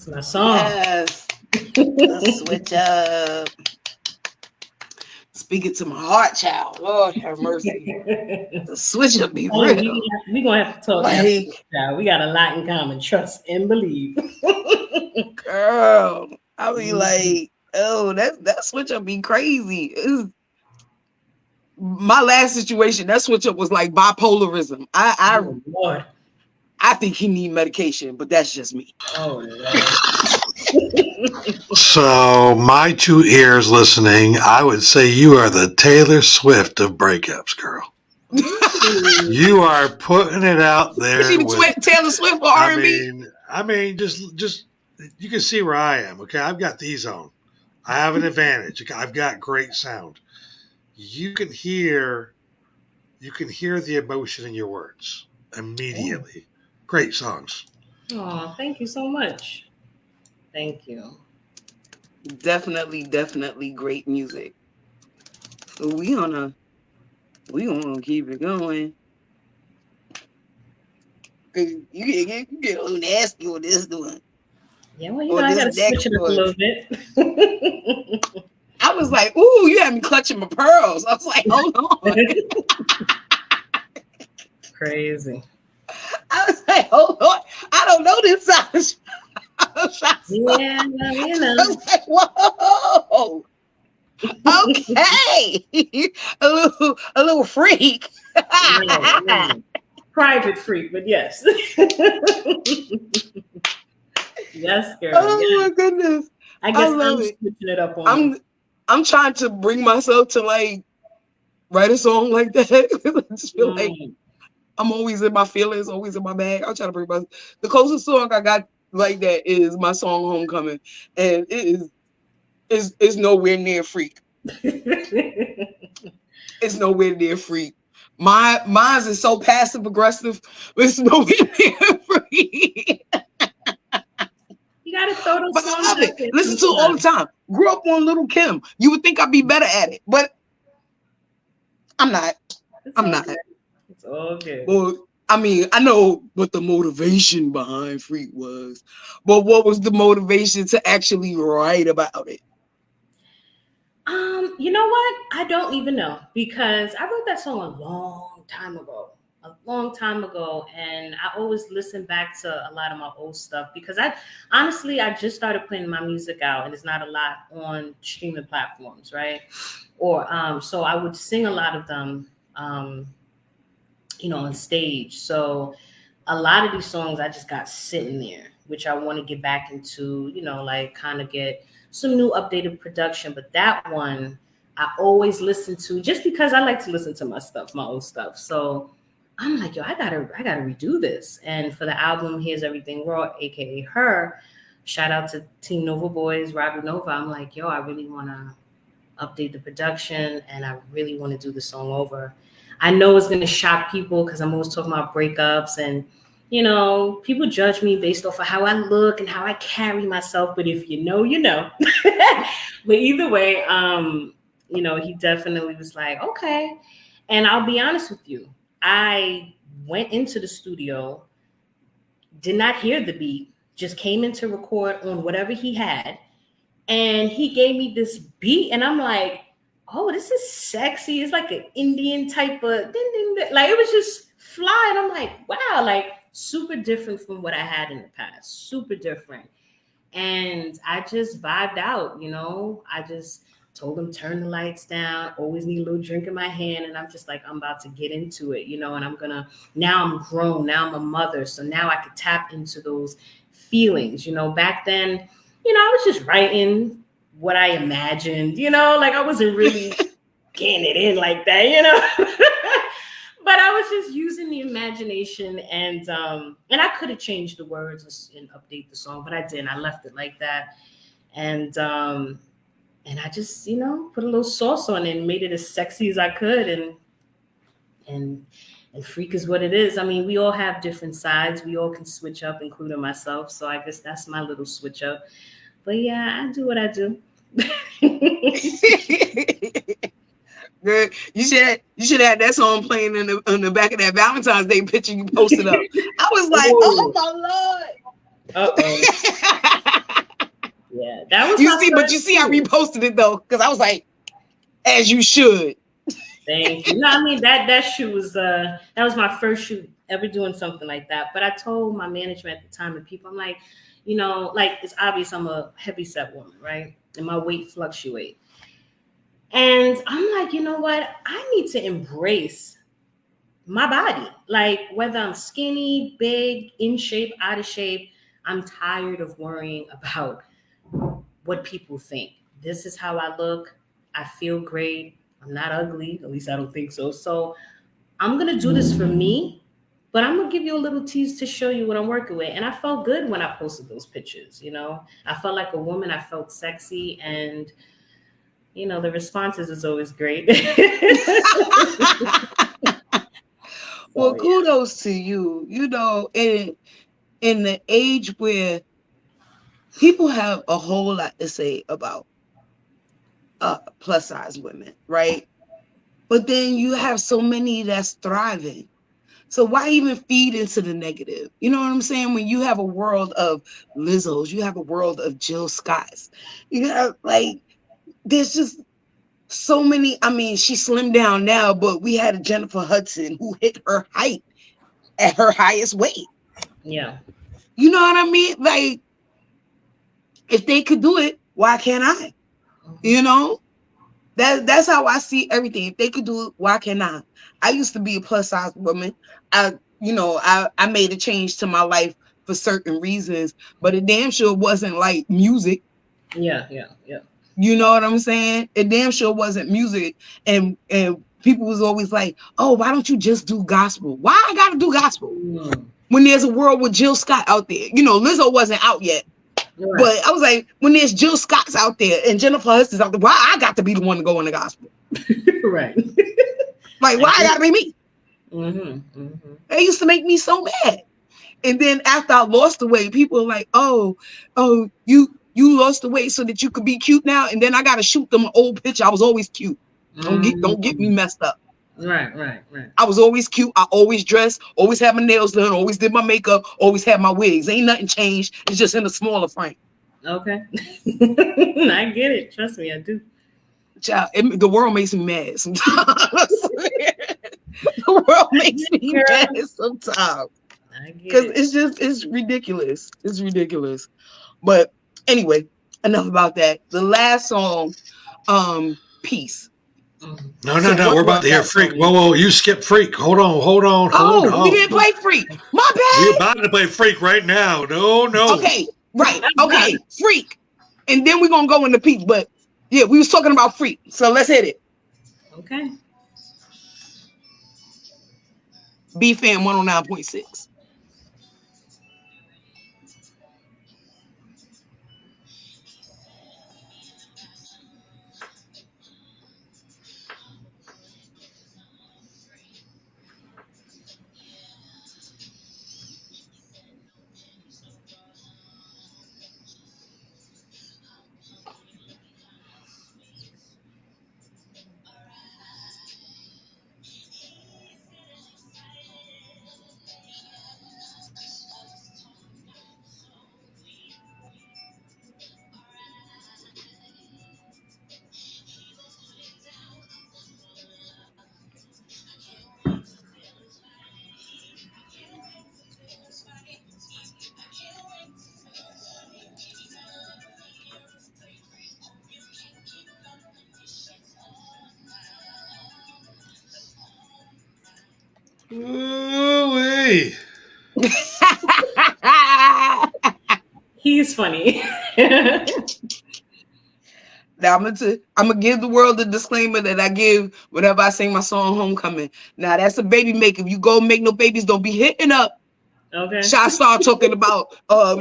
C: it's my song.
A: Yes. The switch up. Speaking to my heart, child. Lord have mercy. The switch up be real.
C: We're going to have to talk after. We got a lot in common. Trust and believe.
A: Girl. I mean, like, oh, that switch up be crazy. My last situation, that switch up was like bipolarism.
C: Lord.
A: I think he need medication, but that's just me.
C: Oh,
D: So, my 2 ears listening, I would say you are the Taylor Swift of breakups, girl.
C: Ooh.
D: You are putting it out there
A: She
D: with.
A: Taylor Swift or
D: I
A: R&B.
D: mean, I mean, just you can see where I am. Okay, I've got these on. I have an advantage. Okay, I've got great sound. You can hear, you can hear the emotion in your words
A: Oh,
D: immediately. Great songs.
C: Oh, thank you so much. Thank you.
A: definitely, definitely great music. So we gonna keep it going. 'Cause you get a little nasty on this one
C: Yeah, well,
A: or
C: I
A: this
C: got to switch
A: next
C: it up a
A: one.
C: little bit.
A: I was like, ooh, you had me clutching my pearls. I was like, hold on.
C: Crazy.
A: I was like, hold on. I don't know this song.
C: Yeah,
A: I was like, whoa. Okay. A little freak.
C: right, right. Private freak, but yes. Yes, girl.
A: Oh
C: Yes.
A: my goodness.
C: I
A: I
C: guess
A: love
C: I'm
A: it.
C: switching it up on you.
A: I'm I'm trying to bring myself to like write a song like that. I just feel like
C: Mm.
A: I'm always in my feelings, always in my bag. I'm trying to bring my the closest song I got like that is my song Homecoming. And it is nowhere near freak. It's nowhere near freak. Mine's is so passive aggressive, but it's nowhere near freak.
C: You gotta throw those
A: But I
C: songs
A: love
C: out
A: it.
C: there
A: Listen to it all the
C: sometimes.
A: time. Grew up on Little Kim. You would think I'd be better at it, but I'm not.
C: It's
A: I'm
C: all
A: not.
C: good. It's all good.
A: Well, I mean, I know what the motivation behind Freak was, but what was the motivation to actually write about it?
C: You know what? I don't even know because I wrote that song a long time ago. A long time ago, and I always listen back to a lot of my old stuff because I honestly I just started putting my music out, and it's not a lot on streaming platforms, right? Or so I would sing a lot of them, on stage. So a lot of these songs I just got sitting there, which I want to get back into, like kind of get some new updated production. But that one I always listen to just because I like to listen to my stuff, my old stuff. So I'm like, yo, I gotta redo this. And for the album, Here's Everything Raw, aka Her, shout out to Team Nova Boys, Robbie Nova. I'm like, yo, I really wanna update the production, and I really want to do the song over. I know it's going to shock people because I'm always talking about breakups and people judge me based off of how I look and how I carry myself. But if you know, you know. But either way, he definitely was like, okay. And I'll be honest with you, I went into the studio, did not hear the beat, just came in to record on whatever he had, and he gave me this beat, and I'm like, oh, this is sexy. It's like an Indian type of ding, ding, ding. Like it was just fly, and I'm like, wow, like super different from what I had in the past, super different. And I just vibed out, I just told him turn the lights down, always need a little drink in my hand, and I'm just like, I'm about to get into it, and now I'm grown, now I'm a mother, so now I could tap into those feelings. Back then, I was just writing what I imagined, like I wasn't really getting it in like that. But I was just using the imagination, and I could have changed the words and update the song, but I didn't. I left it like that. And I just, put a little sauce on it and made it as sexy as I could, and and freak is what it is. I mean, we all have different sides. We all can switch up, including myself. So I guess that's my little switch up. But yeah, I do what I do.
A: Girl, you should have that song playing in the back of that Valentine's Day picture you posted up. I was like, oh
C: Ooh.
A: my
C: Uh-oh.
A: lord.
C: Yeah, that was
A: You
C: my
A: see, but you
C: first
A: see, I
C: shoe.
A: reposted it though, because I was like, as you should.
C: Thank you. No, I mean that shoe was that was my first shoe ever doing something like that. But I told my management at the time and people, I'm like, like it's obvious I'm a heavy set woman, right? And my weight fluctuate. And I'm like, you know what? I need to embrace my body. Like whether I'm skinny, big, in shape, out of shape, I'm tired of worrying about what people think. This is how I look. I feel great. I'm not ugly. At least I don't think so. So I'm gonna do this for me, but I'm gonna give you a little tease to show you what I'm working with. And I felt good when I posted those pictures. I felt like a woman. I felt sexy, and the responses is always great.
A: Well,
C: So yeah,
A: kudos to you. In the age where people have a whole lot to say about plus size women, right? But then you have so many that's thriving. So why even feed into the negative? You know what I'm saying? When you have a world of Lizzos, you have a world of Jill Scotts. You have there's just so many. I mean, she slimmed down now, but we had a Jennifer Hudson who hit her height at her highest weight.
C: yeah.
A: You know what I mean? Like, if they could do it, why can't I?
C: Mhm.
A: You know? That's how I see everything. If they could do it, why can't I? I used to be a plus size woman. I made a change to my life for certain reasons, but it damn sure wasn't like music.
C: Yeah, yeah, yeah.
A: You know what I'm saying? It damn sure wasn't music. And people was always like, oh, why don't you just do gospel? Why I gotta do gospel?
C: Mm.
A: When there's a world with Jill Scott out there. Lizzo wasn't out yet.
C: Right,
A: But I was like, when there's Jill Scott's out there and Jennifer Hudson's out there, why I got to be the one to go in the gospel?
C: right.
A: Like,
C: I
A: why I
C: get
A: gotta be me?
C: Mm-hmm, mm-hmm.
A: It used to make me so mad. And then after I lost the weight, people are like, oh, you lost the weight so that you could be cute now. And then I gotta shoot them an old picture. I was always cute. Don't get me
C: Mm.
A: messed up.
C: Right, right, right.
A: I was always cute. I always dressed, always had my nails done, always did my makeup, always had my wigs. Ain't nothing changed. It's just in a smaller frame.
C: Okay. I get it. Trust me, I do.
A: Child, the world makes me mad sometimes. The world makes me mad
C: Girl,
A: sometimes.
C: I get
A: Because
C: it.
A: it's ridiculous. It's ridiculous. But anyway, enough about that. The last song, Peace.
C: Mhm.
D: No, no,
A: So
D: no.
A: what
D: We're about
A: was
D: to hear
A: that
D: Freak.
A: song,
D: Whoa,
A: Nick?
D: whoa. You skipped Freak. Hold on, hold on, hold
A: Oh, we
D: on.
A: didn't play Freak. My
D: We're
A: bad.
D: about to play Freak right now. No, no.
A: Okay, right. Okay, Freak. And then we're gonna go into Peace. But yeah, we was talking about Freak. So let's hit it.
C: Okay.
A: BFAM 109.6.
D: Ooh-wee.
C: He's funny.
A: Now I'm gonna give the world the disclaimer that I give whenever I sing my song Homecoming. Now that's a baby maker. If you go make no babies, don't be hitting up.
C: Okay.
A: Shot start talking about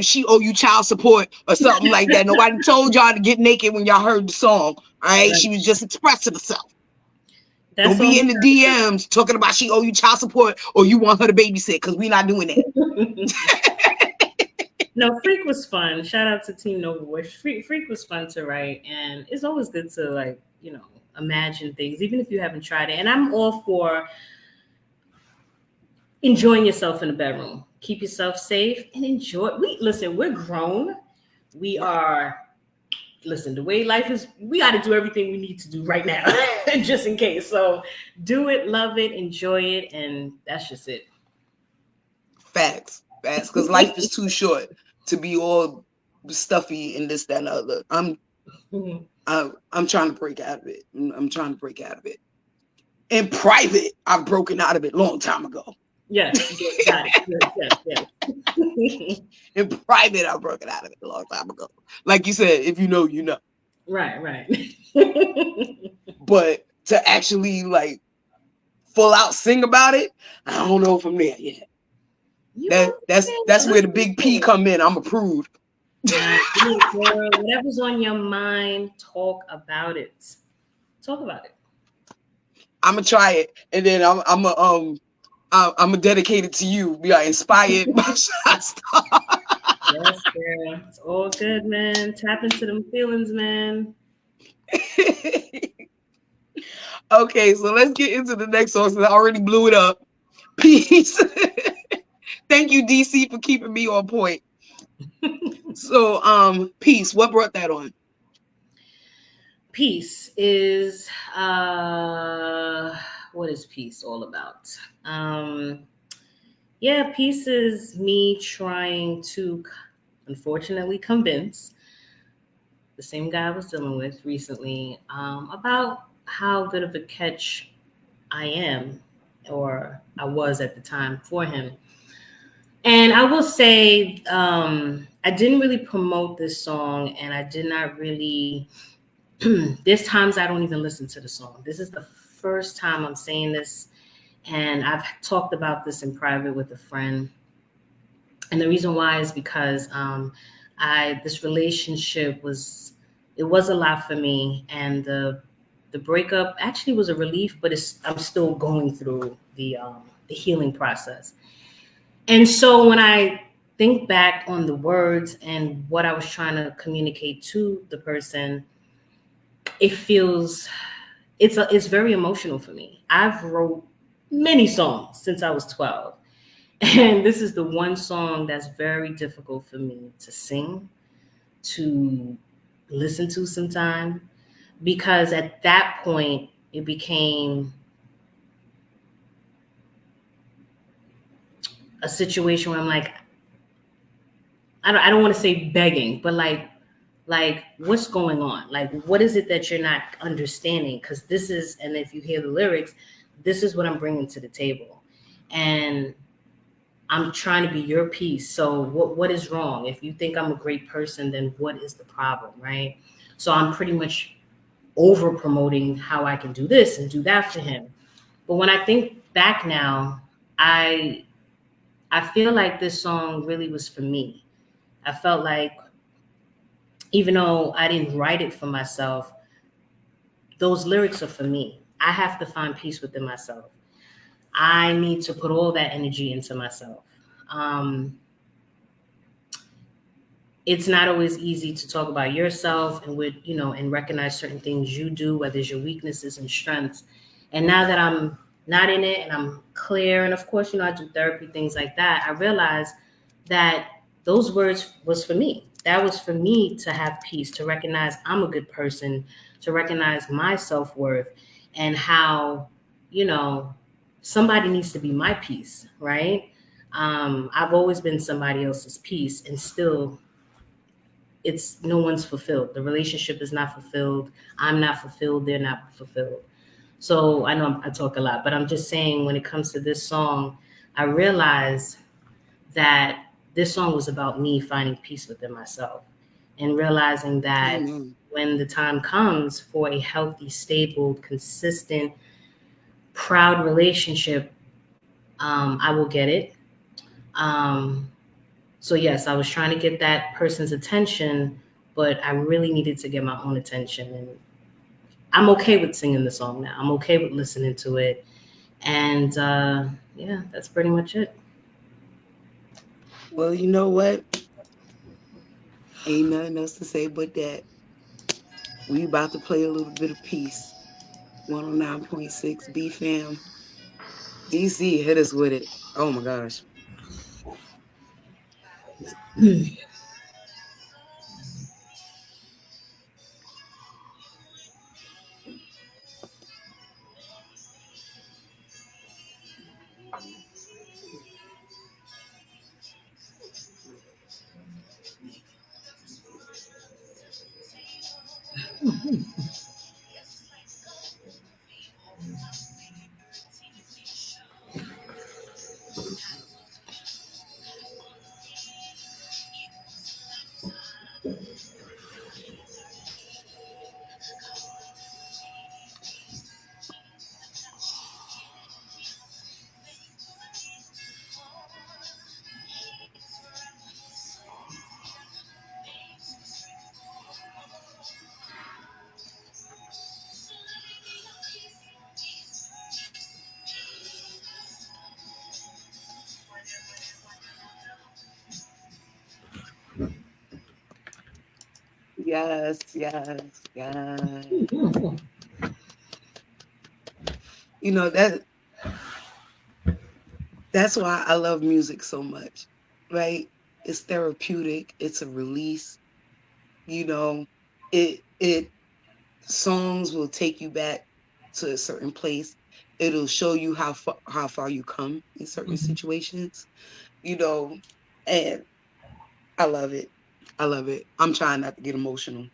A: she owe you child support or something like that. Nobody told y'all to get naked when y'all heard the song. All right.
C: Right.
A: She was just expressing herself. Don't
C: That's all
A: be
C: he
A: in the DMs talking about she owe you child support or you want her to babysit, because we not doing that.
C: No, Freak was fun. Shout out to Team Nova Wish. Freak was fun to write, and it's always good to imagine things, even if you haven't tried it. And I'm all for enjoying yourself in the bedroom. Keep yourself safe and enjoy. We're grown. We
A: Right.
C: are listen, the way life is, we got to do everything we need to do right now, just in case. So do it, love it, enjoy it, and that's just it.
A: Facts. Facts. Because life is too short to be all stuffy and this, that, and the other. I'm trying to break out of it. I'm trying to break out of it. In private, I've broken out of it a long time ago.
C: Yes, got it. Yes.
A: In private, I've broken out of it a long time ago. Like you said, if you know, you know.
C: Right.
A: But to actually like full out sing about it, I don't know if I'm there yet.
C: You
A: That that's
C: understand
A: that's
C: a
A: where the
C: little
A: big P
C: bit.
A: come in. I'm approved.
C: Nah, look, girl, whatever's on your mind, talk about it. Talk about it.
A: I'm gonna try it, and then I'm gonna dedicate it to you. We are inspired by Shot Star.
C: Yes, girl. It's all good, man. Tap into them feelings, man.
A: Okay, so let's get into the next song since I already blew it up. Peace. Thank you, DC, for keeping me on point. So, peace. What brought that on?
C: Peace is what is peace all about? Yeah, peace is me trying to unfortunately convince the same guy I was dealing with recently about how good of a catch I am, or I was at the time for him. And I will say, I didn't really promote this song, and I did not really. There's times I don't even listen to the song. This is the first time I'm saying this, and I've talked about this in private with a friend. And the reason why is because I this relationship was it was a lot for me, and the breakup actually was a relief, but I'm still going through the healing process. And so when I think back on the words and what I was trying to communicate to the person, it feels it's very emotional for me. I've wrote many songs since I was 12. And this is the one song that's very difficult for me to sing, to listen to sometime, because at that point it became a situation where I'm like, I don't want to say begging, but like what's going on? Like what is it that you're not understanding? Because this is, and if you hear the lyrics, this is what I'm bringing to the table, and I'm trying to be your piece. So what is wrong? If you think I'm a great person, then what is the problem, right? So I'm pretty much over promoting how I can do this and do that for him. But when I think back now, I I feel like this song really was for me. I felt like even though I didn't write it for myself, those lyrics are for me. I have to find peace within myself. I need to put all that energy into myself. Um, it's not always easy to talk about yourself and with and recognize certain things you do, whether it's your weaknesses and strengths. And now that I'm not in it and I'm clear, and of course I do therapy, things like that, I realize that those words was for me. That was for me to have peace, to recognize I'm a good person, to recognize my self-worth, and how you know somebody needs to be my peace, right? I've always been somebody else's peace, and still it's no one's fulfilled. The relationship is not fulfilled. I'm not fulfilled. They're not fulfilled. So I know I talk a lot, but I'm just saying when it comes to this song, I realized that this song was about me finding peace within myself and realizing that
A: Amen.
C: when the time comes for a healthy, stable, consistent, proud relationship, I will get it. Um, So yes, I was trying to get that person's attention, but I really needed to get my own attention. And I'm okay with singing the song now. I'm okay with listening to it. And yeah, that's pretty much it.
A: Well, you know what? Ain't nothing else to say but that. We about to play a little bit of peace. 109.6 B fam. DC hit us with it. Oh my gosh. Yes, yes, yes. You know that's why I love music so much, right? It's therapeutic. It's a release. You know, it songs will take you back to a certain place. It'll show you how far you come in certain situations. You know, and I love it. I love it. I'm trying not to get emotional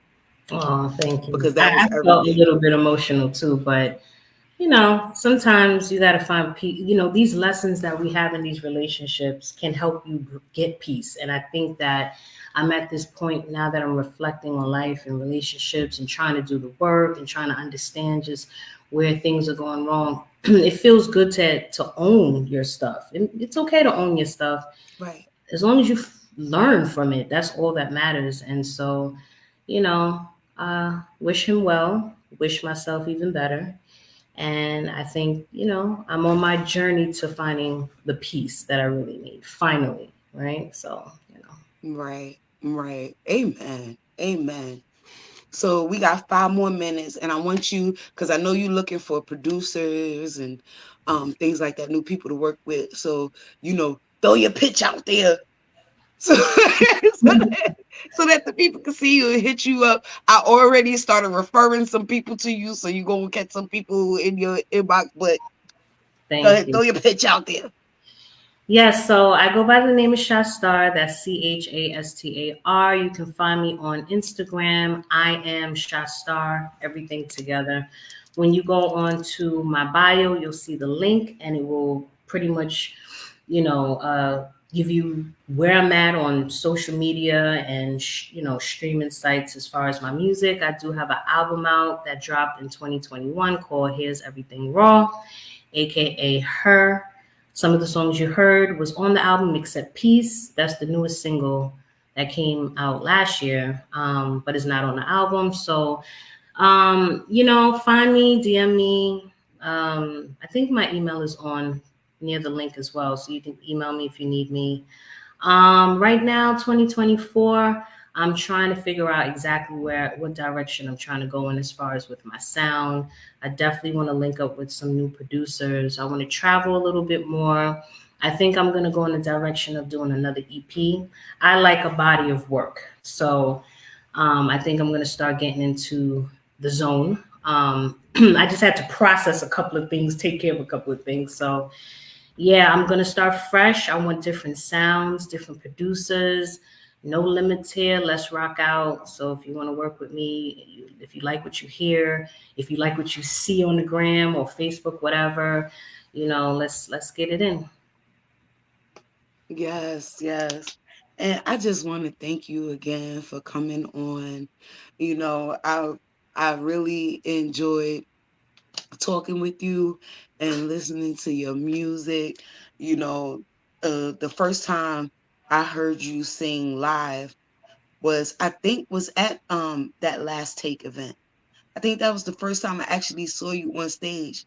C: Oh, thank you.
A: because that
C: I
A: was
C: felt a
A: everything.
C: little bit emotional too, but sometimes you got to find peace. These lessons that we have in these relationships can help you get peace. And I think that I'm at this point now that I'm reflecting on life and relationships and trying to do the work and trying to understand just where things are going wrong. It feels good to own your stuff. And it's okay to own your stuff
A: Right.
C: as long as you learn from it. That's all that matters. And so, you know, wish him well, wish myself even better. And I think, I'm on my journey to finding the peace that I really need, finally. Right. So.
A: Right. Right. Amen. Amen. So we got 5 more minutes, and I want you, because I know you're looking for producers and things like that, new people to work with. So throw your pitch out there, so so that the people can see you and hit you up. I already started referring some people to you, so you gonna get some people in your inbox. But go
C: Thank
A: ahead,
C: you.
A: throw your pitch out there.
C: Yes, so I go by the name of Shastar. That's Chastar. You can find me on Instagram. I am Shastar, everything together. When you go on to my bio, you'll see the link, and it will pretty much, give you where I'm at on social media and streaming sites as far as my music. I do have an album out that dropped in 2021 called "Here's Everything Raw," aka Her. Some of the songs you heard was on the album except Peace. That's the newest single that came out last year, but it's not on the album. So, find me, DM me. I think my email is on near the link as well. So you can email me if you need me. Right now, 2024, I'm trying to figure out exactly what direction I'm trying to go in as far as with my sound. I definitely want to link up with some new producers. I want to travel a little bit more. I think I'm going to go in the direction of doing another EP. I like a body of work. So I think I'm going to start getting into the zone. I just had to process a couple of things, take care of a couple of things. So yeah, I'm gonna start fresh. I want different sounds, different producers. No limits here. Let's rock out. So if you want to work with me, if you like what you hear, if you like what you see on the gram or Facebook, whatever, let's get it in.
A: Yes, yes. And I just want to thank you again for coming on. You know, I really enjoyed talking with you and listening to your music. You know, the first time I heard you sing live was, I think, was at that Last Take event. I think that was the first time I actually saw you on stage,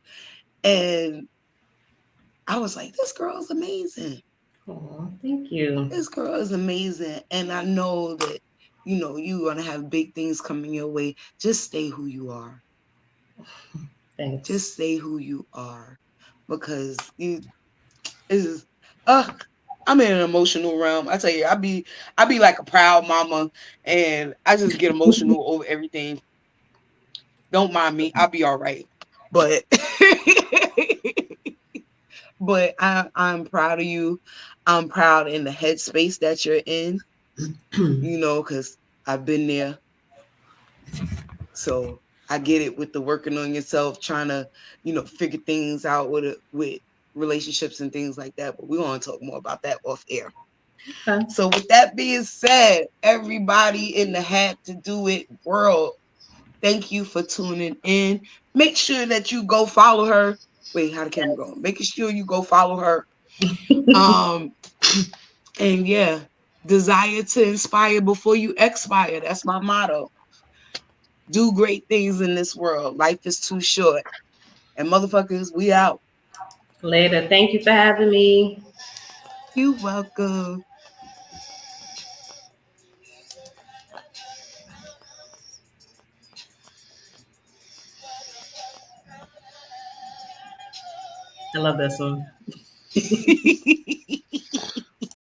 A: and I was like, this girl is amazing.
C: Oh, thank you.
A: This girl is amazing. And I know that, you're going to have big things coming your way. Just stay who you are.
C: Thanks.
A: Just stay who you are. Because you is uh I'm in an emotional realm. I tell you, I be like a proud mama, and I just get emotional over everything. Don't mind me. I'll be all right. But but I'm proud of you. I'm proud in the headspace that you're in, because I've been there. So I get it with the working on yourself, trying to, figure things out with relationships and things like that. But we're gonna talk more about that off air.
C: Okay.
A: So with that being said, everybody in the Had to Do It world, thank you for tuning in. Make sure that you go follow her. Wait, how the camera going? Making sure you go follow her. Um, and yeah, desire to inspire before you expire. That's my motto. Do great things in this world. Life is too short. And motherfuckers, we out.
C: Later. Thank you for having me.
A: You welcome.
C: I love that song.